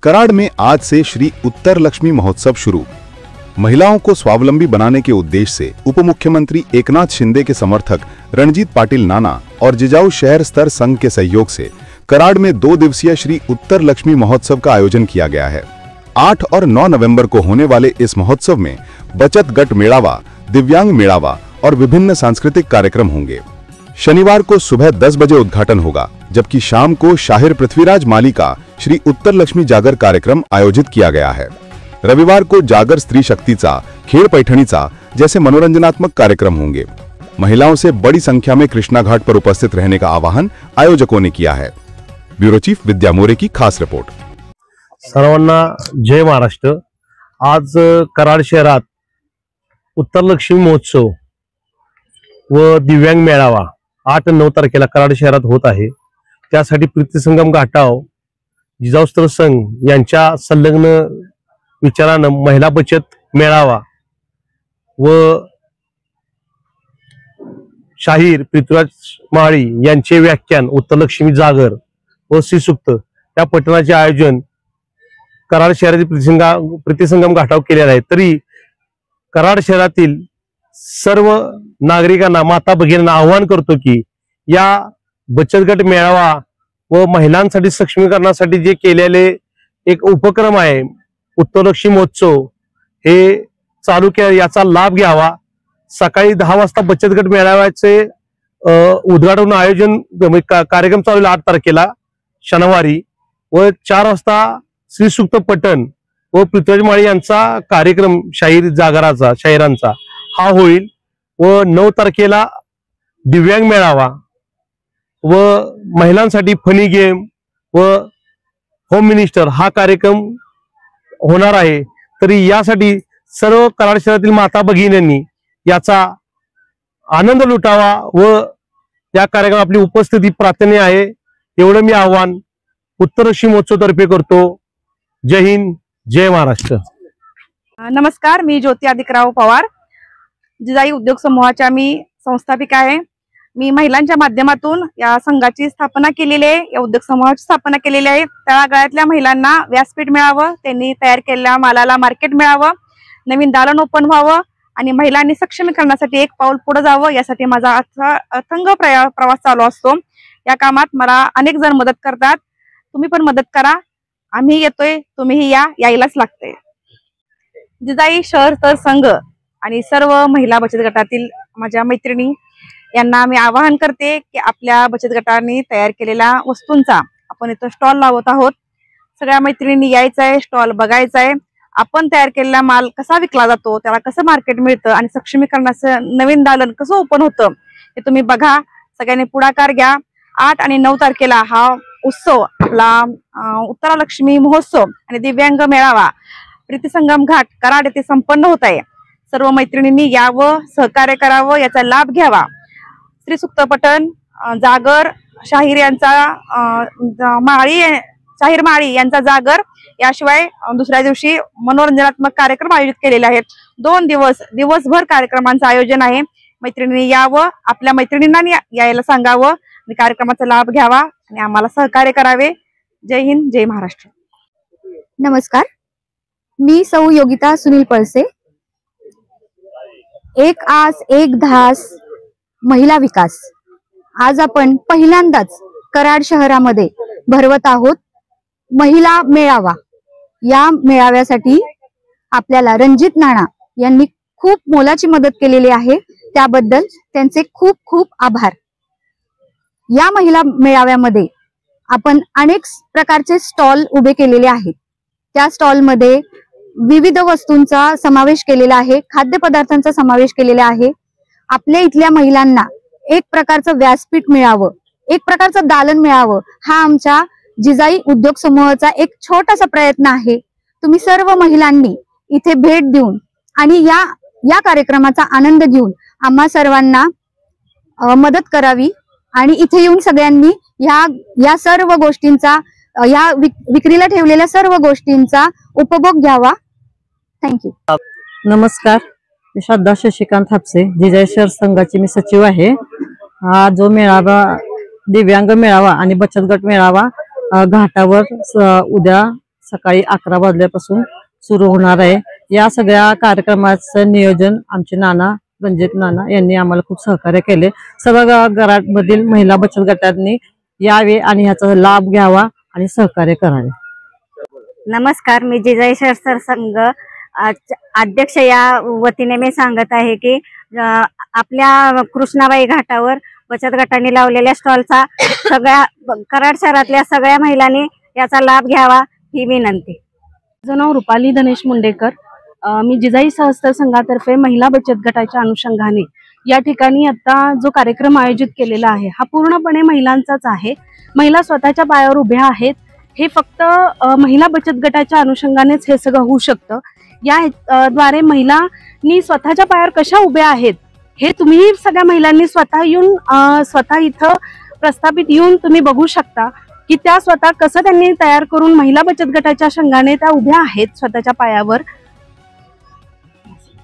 कराड़ में आज से श्री उत्तर लक्ष्मी महोत्सव शुरू। महिलाओं को स्वावलंबी बनाने के उद्देश्य से उप मुख्यमंत्री एकनाथ शिंदे के समर्थक रणजीत पाटिल नाना और जिजाऊ शहर स्तर संघ के सहयोग से कराड़ में 2 दिवसीय श्री उत्तर लक्ष्मी महोत्सव का आयोजन किया गया है। 8 और 9 नवंबर को होने वाले इस महोत्सव में बचत गट मेड़ावा, दिव्यांग मेड़ावा और विभिन्न सांस्कृतिक कार्यक्रम होंगे। शनिवार को सुबह 10 बजे उद्घाटन होगा, जबकि शाम को शाहिर पृथ्वीराज माली का श्री उत्तर लक्ष्मी जागर कार्यक्रम आयोजित किया गया है। रविवार को जागर स्त्री शक्तीचा, खेळ पैठणीचा जैसे मनोरंजनात्मक कार्यक्रम होंगे। महिलाओं से बड़ी संख्या में कृष्णा घाट पर उपस्थित रहने का आह्वान आयोजकों ने किया है। ब्यूरो चीफ विद्या मोरे की खास रिपोर्ट। सर्वांना जय महाराष्ट्र। आज कराड शहरात उत्तर लक्ष्मी महोत्सव व दिव्यांग मेळावा 8 आणि 9 तारखेला कराड शहरात होत आहे। त्यासाठी प्रीतिसंगम घाटाव जिजाऊ स्तर संघ यांच्या संलग्न विचारानं महिला बचत मेळावा व शाहीर पृथ्वीराज माळी यांचे व्याख्यान, उत्तर लक्ष्मी जागर व श्रीसूक्त या पठणाचे आयोजन कराड शहरातील प्रीतिसंगम घाटावर केलेले आहे। तरी कराड शहरातील सर्व नागरिकांना, माता भगिनींना आवाहन करतो की या बचत गट मेळावा व महिलांसाठी सक्षमीकरणासाठी जे केलेले एक उपक्रम आहे उत्तर लक्ष्मी महोत्सव हे चालू केला, याचा लाभ घ्यावा। सकाळी 10 वाजता बचत गट मेळाव्याचे उद्घाटन आयोजन कार्यक्रम चालू 8 तारखेला शनिवारी व 4 वाजता श्रीसूक्त पठण व पृथ्वीराज माळी यांचा कार्यक्रम शाहीर जागराचा, शाहिरांचा हा होईल व 9 तारखेला दिव्यांग मेळावा व महिलांसाठी फनी गेम व होम मिनिस्टर हा कार्यक्रम होणार आहे। तरी यासाठी सर्व कराड शहरातील माता भगिनींनी याचा आनंद लुटावा व या कार्यक्रमात आपली उपस्थिती प्रार्थनीय आहे, एवढं मी आव्हान उत्तर लक्ष्मी महोत्सव तर्फे करतो। जय हिंद, जय महाराष्ट्र। नमस्कार, मी ज्योती अधिकराव पवार, जिजाई उद्योग समूहाच्या मी संस्थापिका आहे। मी महिलांच्या माध्यमातून या संघाची स्थापना केलेली आहे, या उद्योग समूहाची स्थापना केलेली आहे। तळागाळातल्या महिलांना व्यासपीठ मिळावं, त्यांनी तयार केलेल्या मालाला मार्केट मिळावं, नवीन दालन ओपन व्हावं आणि महिलांनी सक्षमीकरणासाठी एक पाऊल पुढे जावं, यासाठी माझा अथंग प्रवास चालू असतो। या कामात मला अनेक जण मदत करतात, तुम्ही पण मदत करा। आम्ही येतोय, तुम्हीही यायलाच लागते। जिजाई शहर स्तर संघ आणि सर्व महिला बचत गटातील माझ्या मैत्रिणी यांना मी आवाहन करते की आपल्या बचत गटाने तयार केलेल्या वस्तूंचा आपण इथं स्टॉल लावत आहोत। सगळ्या मैत्रिणींनी यायचंय, स्टॉल बघायचाय, आपण तयार केलेला माल कसा विकला जातो, त्याला कसं मार्केट मिळतं आणि सक्षमीकरणाचं नवीन दालन कसं ओपन होतं हे तुम्ही बघा। सगळ्यांनी पुढाकार घ्या। 8 आणि 9 तारखेला हा उत्सव आपला उत्तर लक्ष्मी महोत्सव आणि दिव्यांग मेळावा प्रीतिसंगम घाट कराड येथे संपन्न होत आहे। सर्व मैत्रिणींनी यावं, सहकार्य करावं, याचा लाभ घ्यावा। श्रीसूक्त पठण, जागर, शाहीर यांचा शाहीर माळी यांचा जागर, याशिवाय दुसऱ्या दिवशी मनोरंजनात्मक कार्यक्रम आयोजित केलेले आहेत। 2 दिवसभर कार्यक्रमांचं आयोजन आहे। मैत्रिणींनी यावं, आपल्या मैत्रिणींना यायला सांगावं आणि कार्यक्रमाचा लाभ घ्यावा आणि आम्हाला सहकार्य करावे। जय हिंद, जय महाराष्ट्र। नमस्कार, मी सौ योगिता सुनील पळसे। एक आस एक ध्यास महिला विकास आज आपण पहिल्यांदाच कराड शहरामध्ये भरवत आहोत महिला मेळावा। या मेळाव्यासाठी आपल्याला रणजित नाना यांनी खूप मोलाची मदत केलेली आहे, त्याबद्दल त्यांचे खूप खूप आभार। या महिला मेळाव्यामध्ये आपण अनेक प्रकारचे स्टॉल उभे केलेले आहेत। त्या स्टॉलमध्ये विविध वस्तूंचा समावेश केलेला आहे, खाद्यपदार्थांचा समावेश केलेला आहे। आपल्या इथल्या महिलांना एक प्रकारचं व्यासपीठ मिळावं, एक प्रकारचं दालन मिळावं, हा आमच्या जिजाई उद्योग समूहाचा एक छोटासा प्रयत्न आहे। तुम्ही सर्व महिलांनी इथे भेट देऊन आणि या कार्यक्रमाचा आनंद घेऊन आम्हा सर्वांना मदत करावी आणि इथे येऊन सगळ्यांनी या सर्व गोष्टींचा, या विक्रीला ठेवलेल्या सर्व गोष्टींचा उपभोग घ्यावा। थँक्यू। नमस्कार, मी श्रद्धा शशिकांत हापसे, जिजाई शहर संघाची मी सचिव आहे। हा जो मेळावा दिव्यांग मेळावा आणि बचत गट मेळावा घाटावर उद्या सकाळी 11 वाजल्यापासून सुरू होणार आहे। या सगळ्या कार्यक्रमाचं नियोजन आमचे नाना रणजित नाना यांनी आम्हाला खूप सहकार्य केले। सर्व घरामधील महिला बचत गटांनी यावे आणि ह्याचा लाभ घ्यावा आणि सहकार्य करावे। नमस्कार, मी जिजाई शहर संघ अध्यक्ष या वतीने मी सांगत आहे की आपल्या कृष्णाबाई घाटावर बचत गटांनी लावलेल्या स्टॉलचा सगळ्या कराड शहरातल्या सगळ्या महिलांनी याचा लाभ घ्यावा ही विनंती। माझं नाव रुपाली धनेश मुंडेकर। मी जिजाई सहस्त्र संघातर्फे महिला बचत गटाच्या अनुषंगाने या ठिकाणी आता जो कार्यक्रम आयोजित केलेला आहे हा पूर्णपणे महिलांचाच आहे। महिला स्वतःच्या पायावर उभ्या आहेत। हे फक्त महिला बचत गटाच्या अनुषंगानेच हे सगळं होऊ शकतं। या द्वारे महिलांनी स्वतःच्या पायावर कशा उभ्या आहेत हे तुम्ही सगळ्या महिलांनी स्वतः इथं प्रस्थापित येऊन तुम्ही बघू शकता की त्या स्वतः कसं त्यांनी तयार करून महिला बचत गटाच्या संघाने त्या उभ्या आहेत स्वतःच्या पायावर।